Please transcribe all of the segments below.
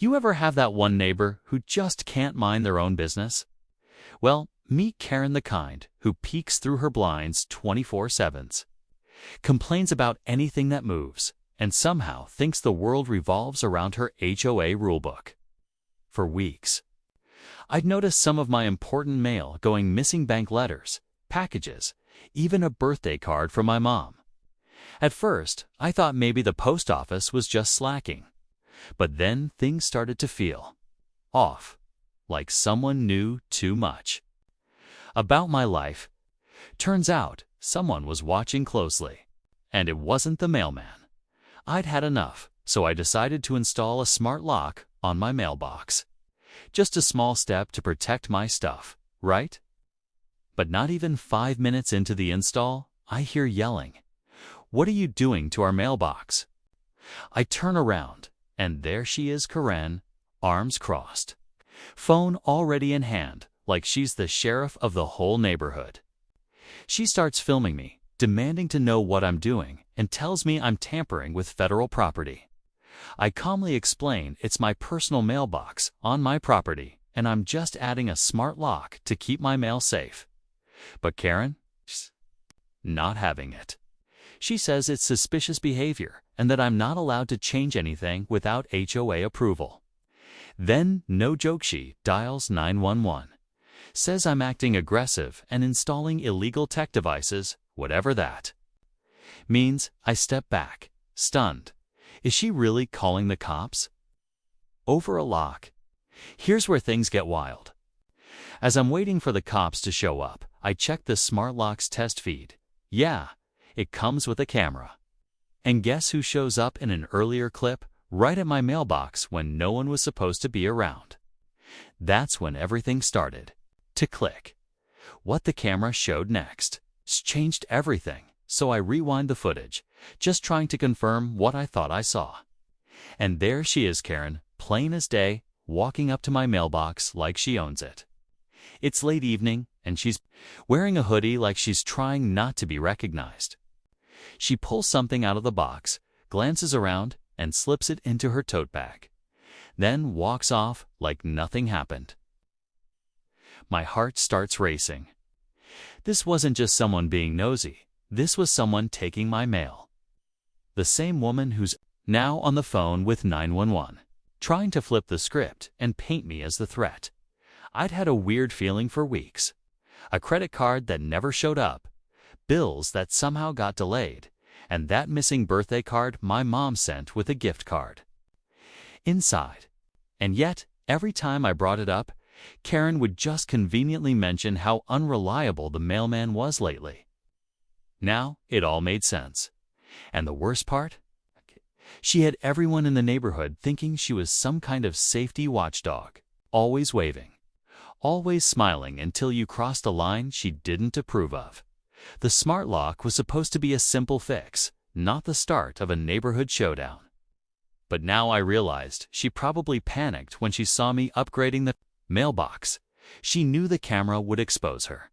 You ever have that one neighbor who just can't mind their own business? Well, meet Karen the kind, who peeks through her blinds 24/7, complains about anything that moves, and somehow thinks the world revolves around her HOA rulebook. For weeks, I'd noticed some of my important mail going missing: bank letters, packages, even a birthday card from my mom. At first, I thought maybe the post office was just slacking. But then things started to feel off, like someone knew too much about my life. Turns out, someone was watching closely. And it wasn't the mailman. I'd had enough, so I decided to install a smart lock on my mailbox. Just a small step to protect my stuff, right? But not even 5 minutes into the install, I hear yelling. "What are you doing to our mailbox?" I turn around, and there she is, Karen, arms crossed, phone already in hand, like she's the sheriff of the whole neighborhood. She starts filming me, demanding to know what I'm doing, and tells me I'm tampering with federal property. I calmly explain it's my personal mailbox on my property, and I'm just adding a smart lock to keep my mail safe. But Karen, not having it. She says it's suspicious behavior and that I'm not allowed to change anything without HOA approval. Then, no joke, she dials 911, says I'm acting aggressive and installing illegal tech devices, whatever that means. I step back, stunned. Is she really calling the cops? Over a lock? Here's where things get wild. As I'm waiting for the cops to show up, I check the smart lock's test feed. Yeah, it comes with a camera. And guess who shows up in an earlier clip, right at my mailbox when no one was supposed to be around? That's when everything started to click. What the camera showed next changed everything, so I rewind the footage, just trying to confirm what I thought I saw. And there she is, Karen, plain as day, walking up to my mailbox like she owns it. It's late evening, and she's wearing a hoodie like she's trying not to be recognized. She pulls something out of the box, glances around, and slips it into her tote bag, then walks off like nothing happened. My heart starts racing. This wasn't just someone being nosy. This was someone taking my mail. The same woman who's now on the phone with 911, trying to flip the script and paint me as the threat. I'd had a weird feeling for weeks. A credit card that never showed up, bills that somehow got delayed, and that missing birthday card my mom sent with a gift card inside. And yet, every time I brought it up, Karen would just conveniently mention how unreliable the mailman was lately. Now, it all made sense. And the worst part? She had everyone in the neighborhood thinking she was some kind of safety watchdog, always waving, always smiling until you crossed a line she didn't approve of. The smart lock was supposed to be a simple fix, not the start of a neighborhood showdown. But now I realized she probably panicked when she saw me upgrading the mailbox. She knew the camera would expose her.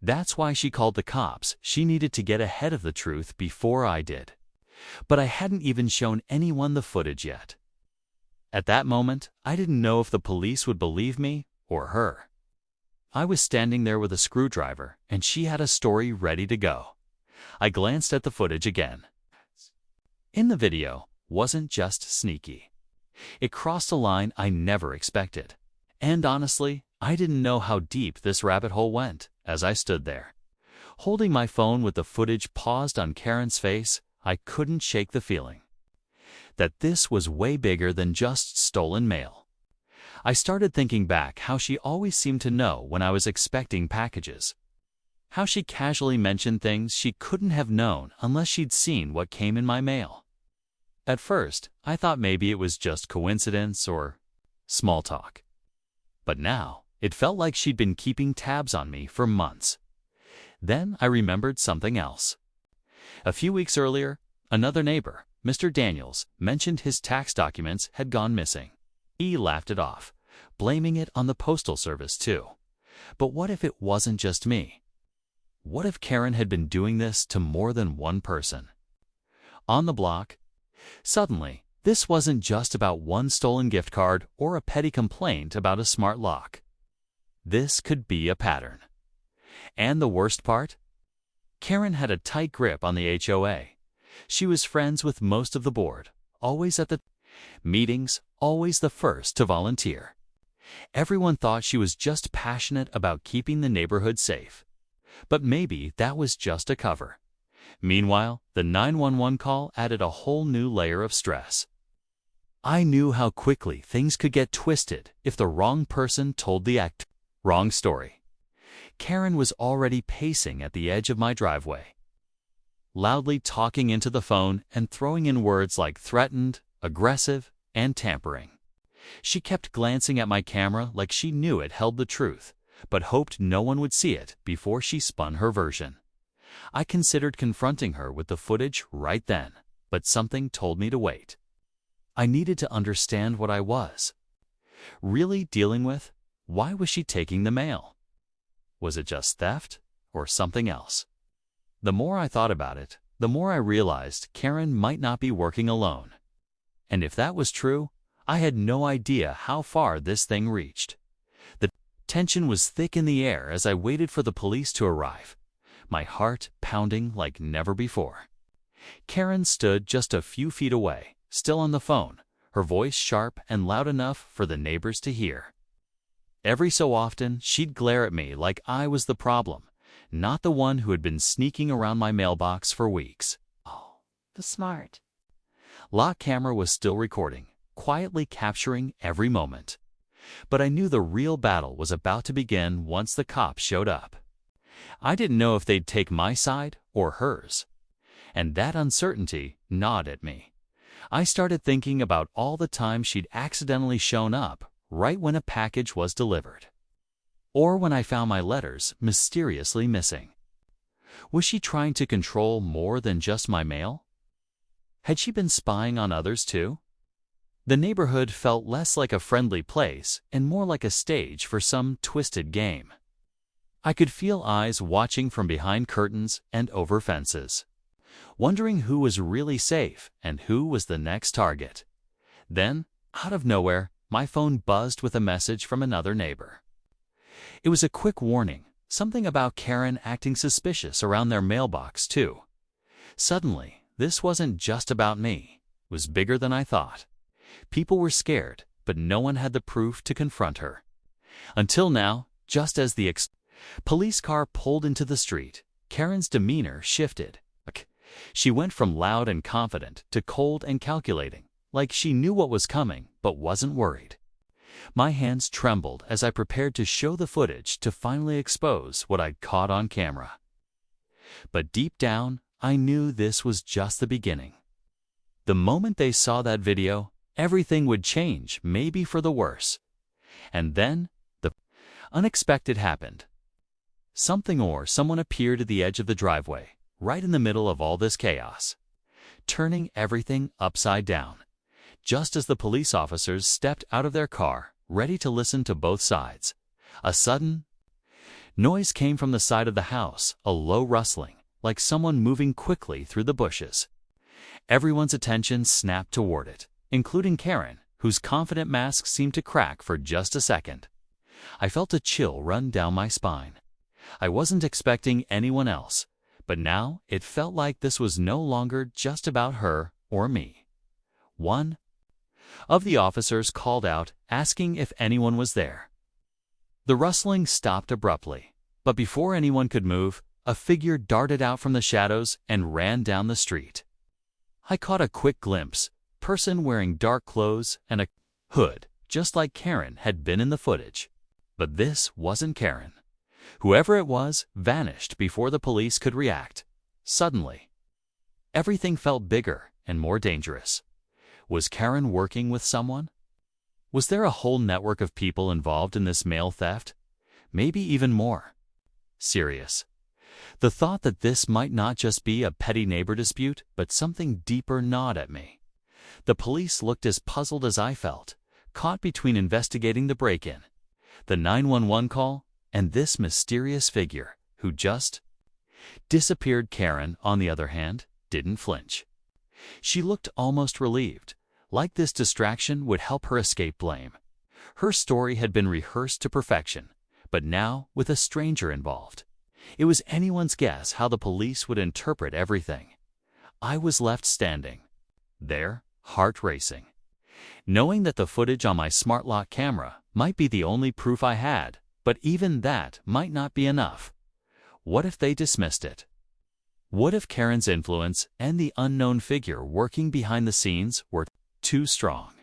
That's why she called the cops. She needed to get ahead of the truth before I did. But I hadn't even shown anyone the footage yet. At that moment, I didn't know if the police would believe me or her. I was standing there with a screwdriver, and she had a story ready to go. I glanced at the footage again. In the video wasn't just sneaky. It crossed a line I never expected. And honestly, I didn't know how deep this rabbit hole went. As I stood there, holding my phone with the footage paused on Karen's face, I couldn't shake the feeling that this was way bigger than just stolen mail. I started thinking back how she always seemed to know when I was expecting packages. How she casually mentioned things she couldn't have known unless she'd seen what came in my mail. At first, I thought maybe it was just coincidence or small talk. But now, it felt like she'd been keeping tabs on me for months. Then I remembered something else. A few weeks earlier, another neighbor, Mr. Daniels, mentioned his tax documents had gone missing. He laughed it off, blaming it on the postal service too. But what if it wasn't just me? What if Karen had been doing this to more than one person? On the block, suddenly, This wasn't just about one stolen gift card or a petty complaint about a smart lock. This could be a pattern. And the worst part? Karen had a tight grip on the HOA. She was friends with most of the board, always at the meetings, always the first to volunteer. Everyone thought she was just passionate about keeping the neighborhood safe. But maybe that was just a cover. Meanwhile, the 911 call added a whole new layer of stress. I knew how quickly things could get twisted if the wrong person told the wrong story. Karen was already pacing at the edge of my driveway, loudly talking into the phone and throwing in words like threatened, aggressive, and tampering. She kept glancing at my camera like she knew it held the truth, but hoped no one would see it before she spun her version. I considered confronting her with the footage right then, but something told me to wait. I needed to understand what I was really dealing with. Why was she taking the mail? Was it just theft or something else? The more I thought about it, the more I realized Karen might not be working alone. And if that was true, I had no idea how far this thing reached. The tension was thick in the air as I waited for the police to arrive, my heart pounding like never before. Karen stood just a few feet away, still on the phone, her voice sharp and loud enough for the neighbors to hear. Every so often, she'd glare at me like I was the problem, not the one who had been sneaking around my mailbox for weeks. Oh, the smart. Lock camera was still recording, quietly capturing every moment. But I knew the real battle was about to begin once the cops showed up. I didn't know if they'd take my side or hers. And that uncertainty gnawed at me. I started thinking about all the times she'd accidentally shown up right when a package was delivered, or when I found my letters mysteriously missing. Was she trying to control more than just my mail? Had she been spying on others too? The neighborhood felt less like a friendly place and more like a stage for some twisted game. I could feel eyes watching from behind curtains and over fences, wondering who was really safe and who was the next target. Then, out of nowhere, my phone buzzed with a message from another neighbor. It was a quick warning, something about Karen acting suspicious around their mailbox too. Suddenly, this wasn't just about me. It was bigger than I thought. People were scared, but no one had the proof to confront her. Until now, just as the police car pulled into the street, Karen's demeanor shifted. She went from loud and confident to cold and calculating, like she knew what was coming but wasn't worried. My hands trembled as I prepared to show the footage to finally expose what I'd caught on camera. But deep down, I knew this was just the beginning. The moment they saw that video, everything would change, maybe for the worse. And then, the unexpected happened. Something or someone appeared at the edge of the driveway, right in the middle of all this chaos, turning everything upside down. Just as the police officers stepped out of their car, ready to listen to both sides, a sudden noise came from the side of the house, a low rustling, like someone moving quickly through the bushes. Everyone's attention snapped toward it, including Karen, whose confident mask seemed to crack for just a second. I felt a chill run down my spine. I wasn't expecting anyone else, but now it felt like this was no longer just about her or me. One of the officers called out, asking if anyone was there. The rustling stopped abruptly, but before anyone could move, a figure darted out from the shadows and ran down the street. I caught a quick glimpse, person wearing dark clothes and a hood, just like Karen had been in the footage. But this wasn't Karen. Whoever it was vanished before the police could react. Suddenly, everything felt bigger and more dangerous. Was Karen working with someone? Was there a whole network of people involved in this mail theft? Maybe even more. Serious. The thought that this might not just be a petty neighbor dispute, but something deeper gnawed at me. The police looked as puzzled as I felt, caught between investigating the break-in, the 911 call, and this mysterious figure who just disappeared. Karen, on the other hand, didn't flinch. She looked almost relieved, Like this distraction would help her escape blame. Her story had been rehearsed to perfection, but now with a stranger involved. It was anyone's guess how the police would interpret everything. I was left standing there, heart racing, knowing that the footage on my smart lock camera might be the only proof I had, but even that might not be enough. What if they dismissed it? What if Karen's influence and the unknown figure working behind the scenes were too strong?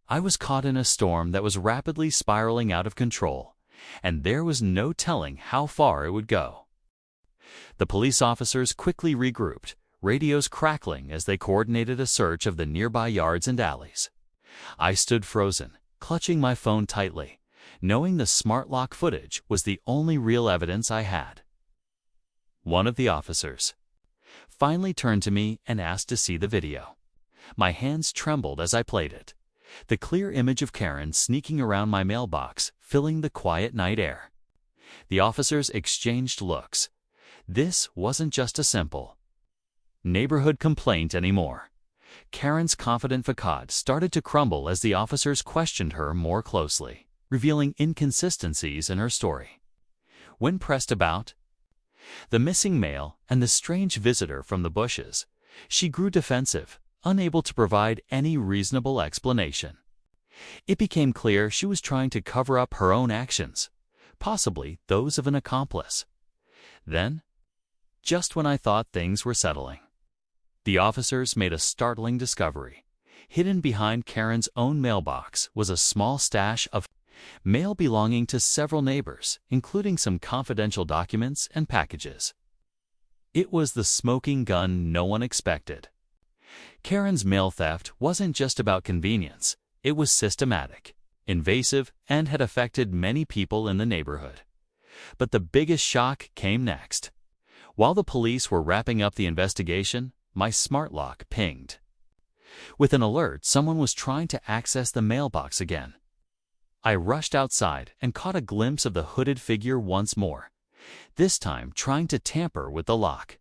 I was caught in a storm that was rapidly spiraling out of control, and there was no telling how far it would go. The police officers quickly regrouped, radios crackling as they coordinated a search of the nearby yards and alleys. I stood frozen, clutching my phone tightly, knowing the smart lock footage was the only real evidence I had. One of the officers finally turned to me and asked to see the video. My hands trembled as I played it. The clear image of Karen sneaking around my mailbox, filling the quiet night air. The officers exchanged looks. This wasn't just a simple neighborhood complaint anymore. Karen's confident facade started to crumble as the officers questioned her more closely, revealing inconsistencies in her story. When pressed about the missing mail and the strange visitor from the bushes, she grew defensive, unable to provide any reasonable explanation. It became clear she was trying to cover up her own actions, possibly those of an accomplice. Then, just when I thought things were settling, the officers made a startling discovery. Hidden behind Karen's own mailbox was a small stash of mail belonging to several neighbors, including some confidential documents and packages. It was the smoking gun no one expected. Karen's mail theft wasn't just about convenience, it was systematic, invasive, and had affected many people in the neighborhood. But the biggest shock came next. While the police were wrapping up the investigation, my smart lock pinged. With an alert, someone was trying to access the mailbox again. I rushed outside and caught a glimpse of the hooded figure once more, this time trying to tamper with the lock.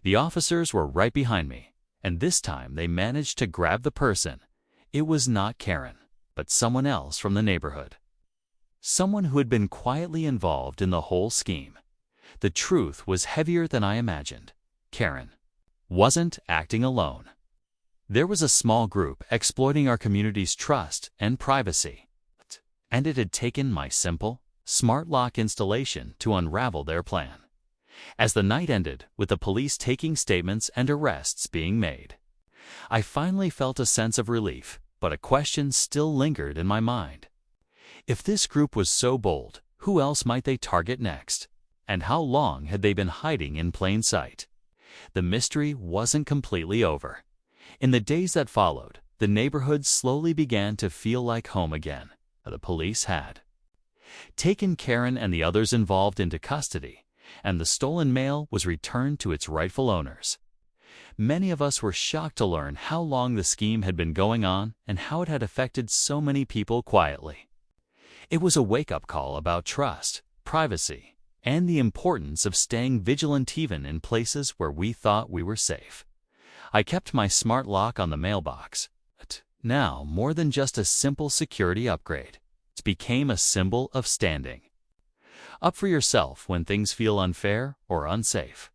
The officers were right behind me, and this time they managed to grab the person. It was not Karen, but someone else from the neighborhood. Someone who had been quietly involved in the whole scheme. The truth was heavier than I imagined. Karen wasn't acting alone. There was a small group exploiting our community's trust and privacy, and it had taken my simple, smart lock installation to unravel their plan. As the night ended, with the police taking statements and arrests being made, I finally felt a sense of relief, but a question still lingered in my mind. If this group was so bold, who else might they target next? And how long had they been hiding in plain sight? The mystery wasn't completely over. In the days that followed, the neighborhood slowly began to feel like home again. The police had taken Karen and the others involved into custody, and the stolen mail was returned to its rightful owners. Many of us were shocked to learn how long the scheme had been going on and how it had affected so many people quietly. It was a wake-up call about trust, privacy, and the importance of staying vigilant even in places where we thought we were safe. I kept my smart lock on the mailbox. Now, more than just a simple security upgrade, it became a symbol of standing up for yourself when things feel unfair or unsafe.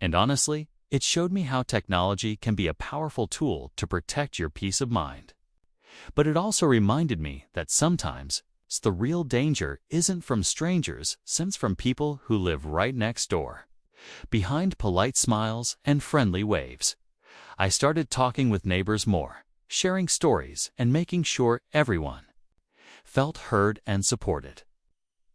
And honestly, it showed me how technology can be a powerful tool to protect your peace of mind. But it also reminded me that sometimes the real danger isn't from strangers, since from people who live right next door. Behind polite smiles and friendly waves, I started talking with neighbors more, sharing stories and making sure everyone felt heard and supported.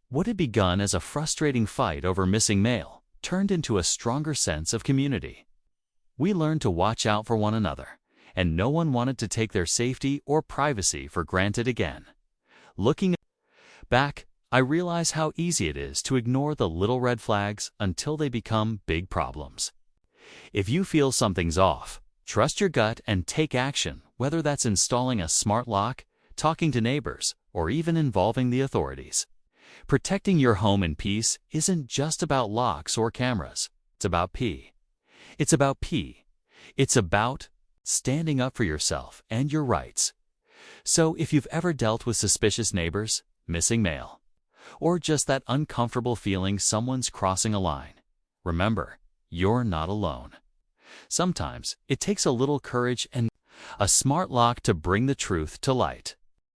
What had begun as a frustrating fight over missing mail turned into a stronger sense of community. We learned to watch out for one another, and no one wanted to take their safety or privacy for granted again. Looking back, I realize how easy it is to ignore the little red flags until they become big problems. If you feel something's off, trust your gut and take action, whether that's installing a smart lock, talking to neighbors, or even involving the authorities. Protecting your home in peace isn't just about locks or cameras. It's about P. It's about standing up for yourself and your rights. So if you've ever dealt with suspicious neighbors, missing mail, or just that uncomfortable feeling someone's crossing a line, remember, you're not alone. Sometimes it takes a little courage and a smart lock to bring the truth to light.